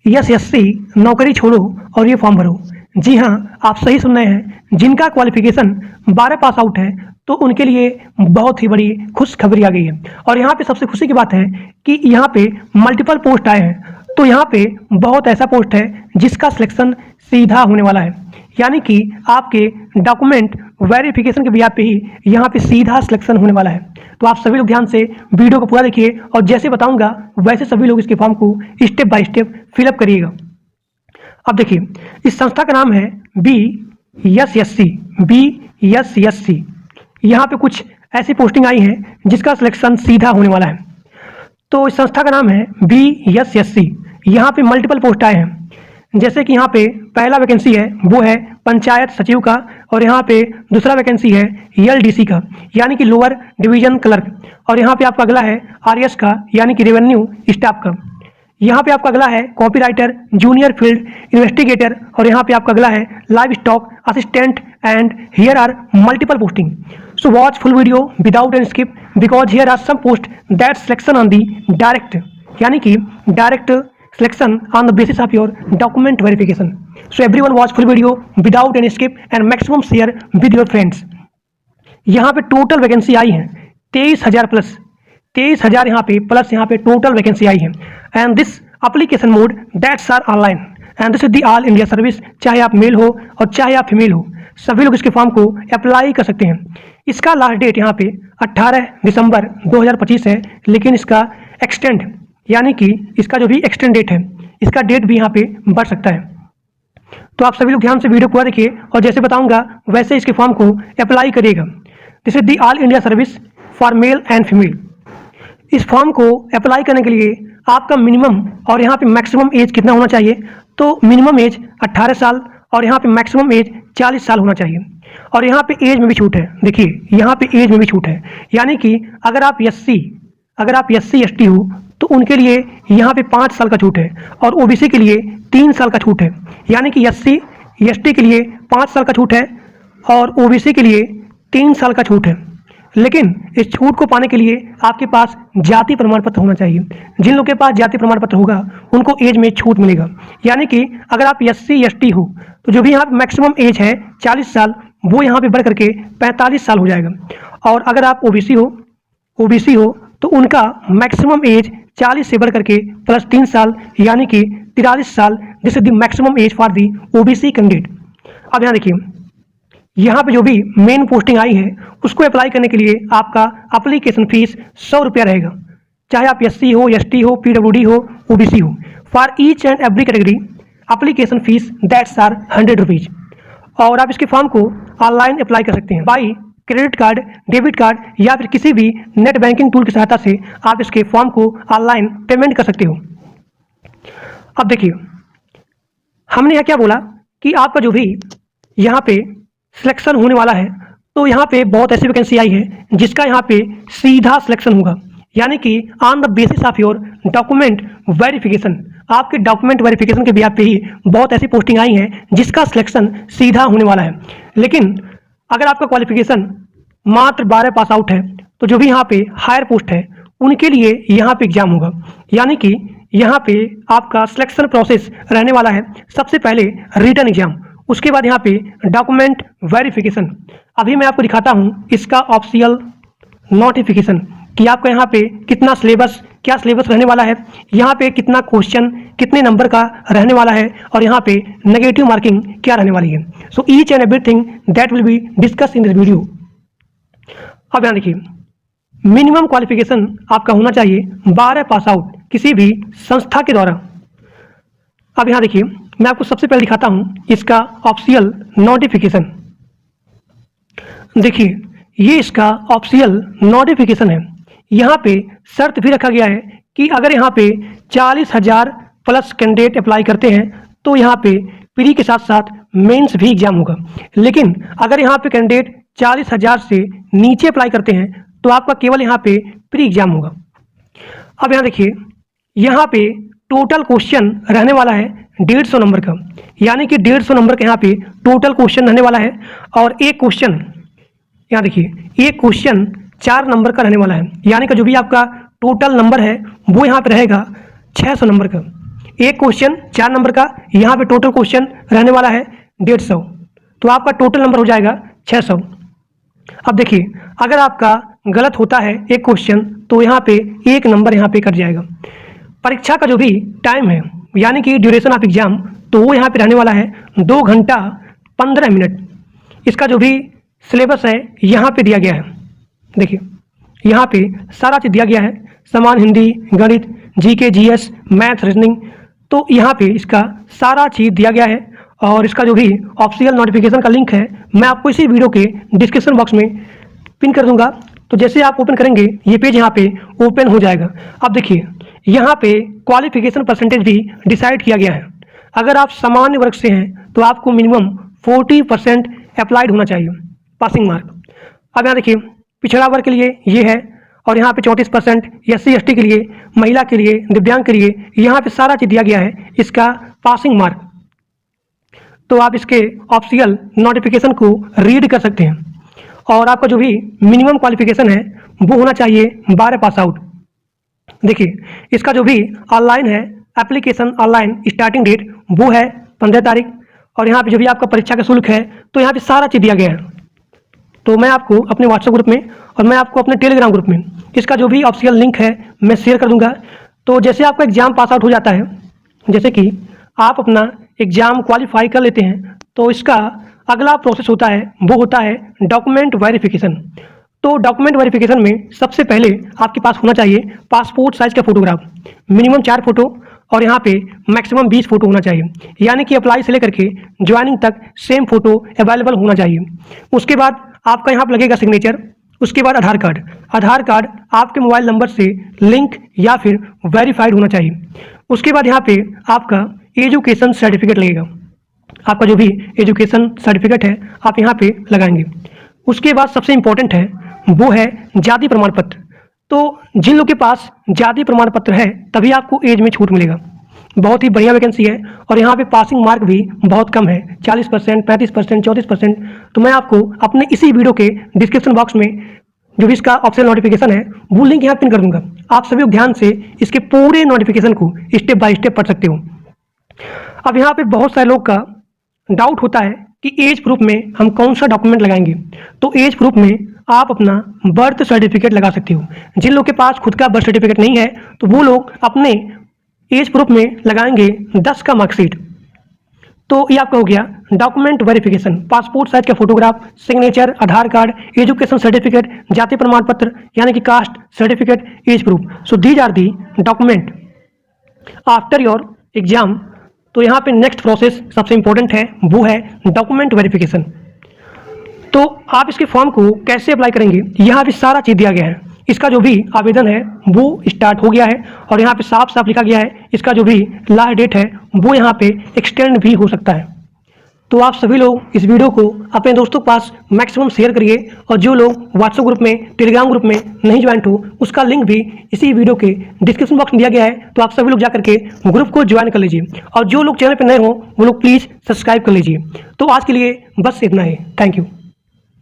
SSC नौकरी छोड़ो और ये फॉर्म भरो। जी हाँ, आप सही सुन रहे हैं। जिनका क्वालिफिकेशन 12 पास आउट है तो उनके लिए बहुत ही बड़ी खुशखबरी आ गई है। और यहाँ पे सबसे खुशी की बात है कि यहाँ पे मल्टीपल पोस्ट आए हैं। तो यहाँ पे बहुत ऐसा पोस्ट है जिसका सिलेक्शन सीधा होने वाला है, यानी कि आपके डॉक्यूमेंट वेरिफिकेशन के बिहाफ पे ही यहाँ पे सीधा सिलेक्शन होने वाला है। तो आप सभी लोग ध्यान से वीडियो को पूरा देखिए और जैसे बताऊंगा वैसे सभी लोग इसके फॉर्म को स्टेप बाय स्टेप फिलअप करिएगा। अब देखिए, इस संस्था का नाम है BSSC। यहाँ पे कुछ ऐसी पोस्टिंग आई है जिसका सिलेक्शन सीधा होने वाला है। तो इस संस्था का नाम है BSSC। यहाँ पे मल्टीपल पोस्ट आए हैं, जैसे कि यहाँ पे पहला वैकेंसी है वो है पंचायत सचिव का, और यहाँ पे दूसरा वैकेंसी है LDC का यानी कि लोअर डिवीजन क्लर्क, और यहाँ पे आपका अगला है RS का यानी कि रेवेन्यू स्टाफ का। यहाँ पे आपका अगला है कॉपीराइटर, जूनियर फील्ड इन्वेस्टिगेटर, और यहाँ पे आपका अगला है livestock assistant, and here are multiple posting. So watch full video without any skip because here are some post that selection on the direct, यानी कि direct selection on the basis of your document verification. So everyone watch full video without any skip and maximum share with your friends. यहाँ पे total vacancy आई है 23,000 plus, 23,000 यहाँ पे plus यहाँ पे टोटल वैकेंसी आई है। And this application mode that's are online and this is the all India service. चाहे आप मेल हो और चाहे आप फीमेल हो, सभी लोग इसके फॉर्म को अप्लाई कर सकते हैं। इसका लास्ट डेट यहाँ पे 18 दिसंबर 2025 है, लेकिन इसका एक्सटेंड यानी कि इसका जो भी एक्सटेंड डेट है, इसका डेट भी यहाँ पे बढ़ सकता है। तो आप सभी लोग ध्यान से वीडियो पूरा देखिए और जैसे बताऊंगा वैसे इसके फॉर्म को अप्लाई करिएगा। This is the all India service for male and female. इस फॉर्म को अप्लाई करने के लिए आपका मिनिमम और यहाँ पे मैक्सिमम एज कितना होना चाहिए, तो मिनिमम एज 18 साल और यहाँ पे मैक्सिमम एज 40 साल होना चाहिए। और यहाँ पे एज में भी छूट है, देखिए यहाँ पे एज में भी छूट है, यानी कि अगर आप SC ST हो तो उनके लिए यहाँ पे 5 साल का छूट है, और OBC के लिए 3 साल का छूट है, यानी कि SC ST के लिए 5 साल का छूट है और OBC के लिए 3 साल का छूट है। लेकिन इस छूट को पाने के लिए आपके पास जाति प्रमाण पत्र होना चाहिए। जिन लोगों के पास जाति प्रमाण पत्र होगा उनको एज में छूट मिलेगा, यानी कि अगर आप SC ST हो तो जो भी यहाँ मैक्सिमम एज है 40 साल, वो यहाँ पे बढ़ करके 45 साल हो जाएगा। और अगर आप OBC हो तो उनका मैक्सिमम एज 40 से बढ़ करके प्लस 3 साल यानी कि 43 साल, this is the maximum age for the OBC candidate. अब यहाँ देखिए, यहाँ पे जो भी मेन पोस्टिंग आई है उसको अप्लाई करने के लिए आपका एप्लीकेशन फीस 100 रुपया रहेगा, चाहे आप SC हो, ST हो, PWD हो, OBC हो। For each and every category application fees that's are 100 rupees. और आप इसके फॉर्म को ऑनलाइन अप्लाई कर सकते हैं by credit card, debit card या फिर किसी भी नेट बैंकिंग टूल की सहायता से आप इसके फॉर्म को ऑनलाइन पेमेंट कर सकते हो। अब देखिए, हमने यहाँ क्या बोला कि आपका जो भी यहाँ पे सिलेक्शन होने वाला है, तो यहाँ पे बहुत ऐसी वैकेंसी आई है जिसका यहाँ पे सीधा सिलेक्शन होगा, यानी कि on the basis of your document verification. आपके डॉक्यूमेंट वेरिफिकेशन के बिहाफ पे ही बहुत ऐसी पोस्टिंग आई है जिसका सिलेक्शन सीधा होने वाला है। लेकिन अगर आपका क्वालिफिकेशन मात्र 12 पास आउट है तो जो भी यहाँ पे हायर पोस्ट है उनके लिए यहाँ पे एग्जाम होगा, यानी कि यहाँ पे आपका सिलेक्शन प्रोसेस रहने वाला है। सबसे पहले रिटन एग्जाम, उसके बाद यहाँ पे डॉक्यूमेंट वेरिफिकेशन। अभी मैं आपको दिखाता हूँ इसका ऑफिशियल नोटिफिकेशन कि आपका यहाँ पे कितना सिलेबस, क्या सिलेबस रहने वाला है, यहाँ पे कितना क्वेश्चन कितने नंबर का रहने वाला है, और यहाँ पे नेगेटिव मार्किंग क्या रहने वाली है। So each and everything that will be discuss in this video. अब यहाँ देखिए, मिनिमम क्वालिफिकेशन आपका होना चाहिए 12 पास आउट किसी भी संस्था के द्वारा। अब यहाँ देखिए, मैं आपको सबसे पहले दिखाता हूँ इसका ऑफिशियल नोटिफिकेशन। देखिए, ये इसका ऑफिशियल नोटिफिकेशन है। यहाँ पे शर्त भी रखा गया है कि अगर यहाँ पे 40,000 प्लस कैंडिडेट अप्लाई करते हैं तो यहाँ पे प्री के साथ साथ मेंस भी एग्जाम होगा। लेकिन अगर यहाँ पे कैंडिडेट 40,000 से नीचे अप्लाई करते हैं तो आपका केवल यहाँ पे प्री एग्जाम होगा। अब यहाँ देखिए, यहाँ पे टोटल क्वेश्चन रहने वाला है 150 नंबर का, यानी कि 150 नंबर का यहाँ पे टोटल क्वेश्चन रहने वाला है। और एक क्वेश्चन, यहाँ देखिए, एक क्वेश्चन 4 नंबर का रहने वाला है, यानी कि जो भी आपका टोटल नंबर है वो यहाँ पे रहेगा 600 नंबर का। एक क्वेश्चन 4 नंबर का, यहाँ पे टोटल क्वेश्चन रहने वाला है 150, तो आपका टोटल नंबर हो जाएगा 600। अब देखिए, अगर आपका गलत होता है एक क्वेश्चन तो यहाँ पे 1 नंबर यहाँ पे कट जाएगा। परीक्षा का जो भी टाइम है यानी कि ड्यूरेशन ऑफ एग्जाम, तो वो यहाँ पे रहने वाला है 2 घंटा 15 मिनट। इसका जो भी सिलेबस है यहाँ पे दिया गया है, देखिए यहाँ पे सारा चीज़ दिया गया है, समान हिंदी, गणित, जीके, जीएस, मैथ, रीजनिंग, तो यहाँ पे इसका सारा चीज़ दिया गया है। और इसका जो भी ऑफिशियल नोटिफिकेशन का लिंक है मैं आपको इसी वीडियो के डिस्क्रिप्शन बॉक्स में पिन कर दूंगा। तो जैसे आप ओपन करेंगे ये पेज यहाँ पे ओपन हो जाएगा। अब देखिए यहाँ पे क्वालिफिकेशन परसेंटेज भी डिसाइड किया गया है। अगर आप सामान्य वर्ग से हैं तो आपको मिनिमम 40% अप्लाइड होना चाहिए पासिंग मार्क। अब यहाँ देखिए पिछड़ा वर्ग के लिए ये है, और यहाँ पे 34%, SC ST के लिए, महिला के लिए, दिव्यांग के लिए, यहाँ पे सारा चीज़ दिया गया है इसका पासिंग मार्क। तो आप इसके ऑफिशियल नोटिफिकेशन को रीड कर सकते हैं। और आपका जो भी मिनिमम क्वालिफिकेशन है वो होना चाहिए 12 पास आउट। देखिए इसका जो भी ऑनलाइन है एप्लीकेशन ऑनलाइन स्टार्टिंग डेट वो है 15 तारीख, और यहाँ पे जो भी आपका परीक्षा का शुल्क है तो यहाँ पे सारा चीज़ दिया गया है। तो मैं आपको अपने व्हाट्सएप ग्रुप में और मैं आपको अपने टेलीग्राम ग्रुप में इसका जो भी ऑफिशियल लिंक है मैं शेयर कर दूंगा। तो जैसे आपका एग्ज़ाम पास आउट हो जाता है, जैसे कि आप अपना एग्ज़ाम क्वालिफाई कर लेते हैं, तो इसका अगला प्रोसेस होता है वो होता है डॉक्यूमेंट वेरिफिकेशन। तो डॉक्यूमेंट वेरिफिकेशन में सबसे पहले आपके पास होना चाहिए पासपोर्ट साइज़ का फोटोग्राफ, मिनिमम 4 फोटो, और यहाँ पे मैक्सिमम 20 फोटो होना चाहिए, यानी कि अप्लाई से लेकर के ज्वाइनिंग तक सेम फोटो अवेलेबल होना चाहिए। उसके बाद आपका यहाँ पर लगेगा सिग्नेचर। उसके बाद आधार कार्ड, आधार कार्ड आपके मोबाइल नंबर से लिंक या फिर वेरीफाइड होना चाहिए। उसके बाद यहाँ पे आपका एजुकेशन सर्टिफिकेट लगेगा, आपका जो भी एजुकेशन सर्टिफिकेट है आप यहाँ पे लगाएंगे। उसके बाद सबसे इम्पोर्टेंट है वो है जाति प्रमाण पत्र। तो जिन लोगों के पास जाति प्रमाण पत्र है तभी आपको एज में छूट मिलेगा। बहुत ही बढ़िया वैकेंसी है, और यहाँ पे पासिंग मार्क भी बहुत कम है, 40%, 35%, 34%। तो मैं आपको अपने इसी वीडियो के डिस्क्रिप्शन बॉक्स में जो भी इसका ऑफिशियल नोटिफिकेशन है वो लिंक यहाँ पिन कर दूंगा। आप सभी लोग ध्यान से इसके पूरे नोटिफिकेशन को स्टेप बाय स्टेप पढ़ सकते हो। अब यहाँ पे बहुत सारे लोग का डाउट होता है कि एज प्रूफ में हम कौन सा डॉक्यूमेंट लगाएंगे। तो एज प्रूफ में आप अपना बर्थ सर्टिफिकेट लगा सकते हो। जिन लोग के पास खुद का बर्थ सर्टिफिकेट नहीं है तो वो लोग अपने एज प्रूफ में लगाएंगे 10 का मार्कशीट। तो ये आपका हो गया डॉक्यूमेंट वेरिफिकेशन, पासपोर्ट साइज का photograph, signature, Aadhaar card, education certificate, जाति प्रमाण पत्र यानी कि caste certificate, age proof. So these are the document after your exam. तो यहाँ पे नेक्स्ट प्रोसेस सबसे इंपॉर्टेंट है वो है डॉक्यूमेंट वेरिफिकेशन। तो आप इसके फॉर्म को कैसे अप्लाई करेंगे यहाँ पे सारा चीज़ दिया गया है। इसका जो भी आवेदन है वो स्टार्ट हो गया है, और यहाँ पे साफ साफ लिखा गया है इसका जो भी लास्ट डेट है वो यहाँ पे एक्सटेंड भी हो सकता है। तो आप सभी लोग इस वीडियो को अपने दोस्तों के पास मैक्सिमम शेयर करिए, और जो लोग व्हाट्सएप ग्रुप में, टेलीग्राम ग्रुप में नहीं ज्वाइन हो उसका लिंक भी इसी वीडियो के डिस्क्रिप्शन बॉक्स में दिया गया है। तो आप सभी लोग जाकर के ग्रुप को ज्वाइन कर लीजिए, और जो लोग चैनल पर नए हो वो लोग प्लीज़ सब्सक्राइब कर लीजिए। तो आज के लिए बस इतना ही। Thank you.